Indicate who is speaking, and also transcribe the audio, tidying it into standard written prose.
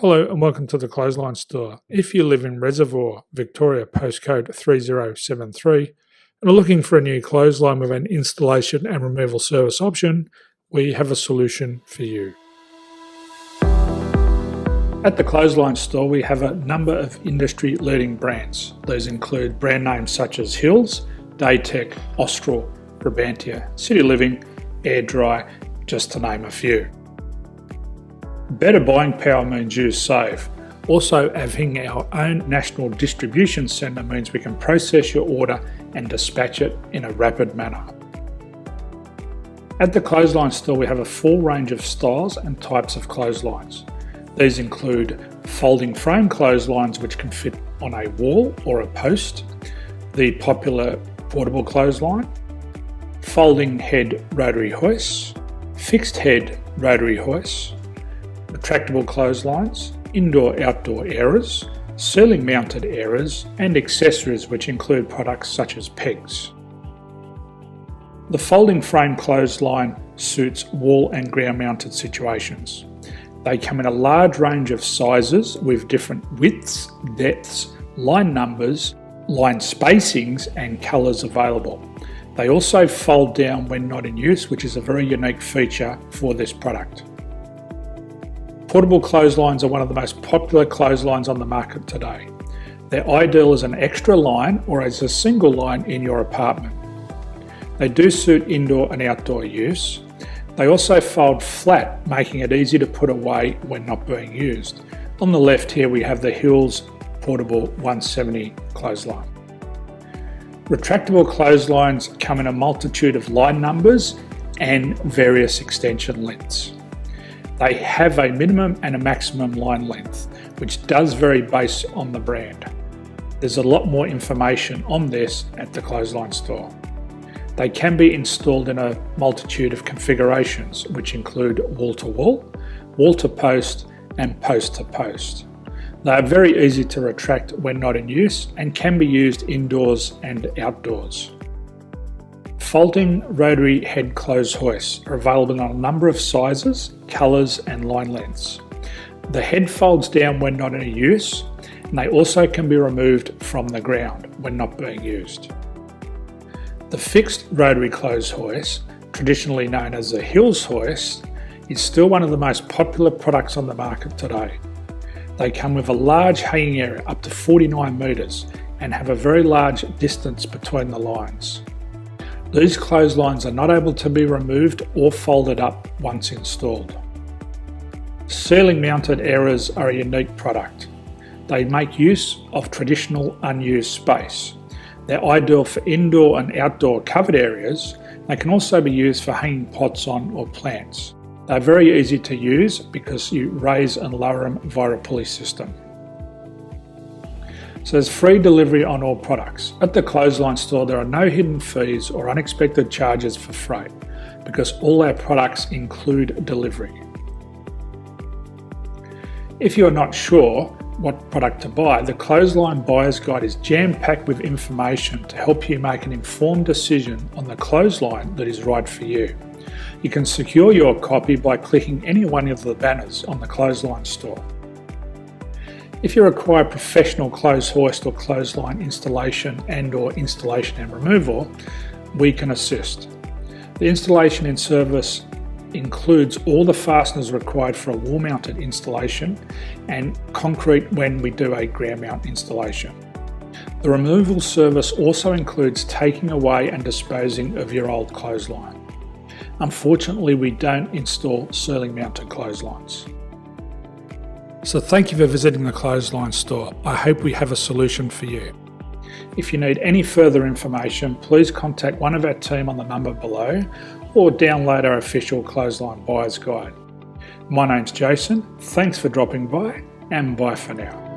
Speaker 1: Hello and welcome to the Clothesline Store. If you live in Reservoir, Victoria, postcode 3073, and are looking for a new clothesline with an installation and removal service option, we have a solution for you. At the Clothesline Store, we have a number of industry-leading brands. These include brand names such as Hills, Daytech, Austral, Brabantia, City Living, Air Dry, just to name a few. Better buying power means you save. Also, having our own national distribution centre means we can process your order and dispatch it in a rapid manner. At the Clothesline Store, we have a full range of styles and types of clotheslines. These include folding frame clotheslines which can fit on a wall or a post, the popular portable clothesline, folding head rotary hoists, fixed head rotary hoists, retractable clotheslines, indoor-outdoor airers, ceiling mounted airers, and accessories which include products such as pegs. The folding frame clothesline suits wall and ground mounted situations. They come in a large range of sizes with different widths, depths, line numbers, line spacings and colours available. They also fold down when not in use, which is a very unique feature for this product. Portable clotheslines are one of the most popular clotheslines on the market today. They're ideal as an extra line or as a single line in your apartment. They do suit indoor and outdoor use. They also fold flat, making it easy to put away when not being used. On the left here we have the Hills Portable 170 clothesline. Retractable clotheslines come in a multitude of line numbers and various extension lengths. They have a minimum and a maximum line length, which does vary based on the brand. There's a lot more information on this at the Clothesline Store. They can be installed in a multitude of configurations, which include wall-to-wall, wall-to-post, and post-to-post. They are very easy to retract when not in use and can be used indoors and outdoors. Folding rotary head clothes hoists are available in a number of sizes, colours and line lengths. The head folds down when not in use, and they also can be removed from the ground when not being used. The fixed rotary clothes hoist, traditionally known as the Hills hoist, is still one of the most popular products on the market today. They come with a large hanging area up to 49 metres and have a very large distance between the lines. These clotheslines are not able to be removed or folded up once installed. Ceiling mounted airers are a unique product. They make use of traditional unused space. They're ideal for indoor and outdoor covered areas. They can also be used for hanging pots on or plants. They're very easy to use because you raise and lower them via a pulley system. So there's free delivery on all products. At the Clothesline Store, there are no hidden fees or unexpected charges for freight because all our products include delivery. If you're not sure what product to buy, the Clothesline Buyer's Guide is jam-packed with information to help you make an informed decision on the clothesline that is right for you. You can secure your copy by clicking any one of the banners on the Clothesline Store. If you require professional clothes hoist or clothesline installation and/or installation and removal, we can assist. The installation and service includes all the fasteners required for a wall-mounted installation and concrete when we do a ground mount installation. The removal service also includes taking away and disposing of your old clothesline. Unfortunately, we don't install ceiling mounted clotheslines. So thank you for visiting the Clothesline Store. I hope we have a solution for you. If you need any further information, please contact one of our team on the number below or download our official Clothesline Buyer's Guide. My name's Jason, thanks for dropping by and bye for now.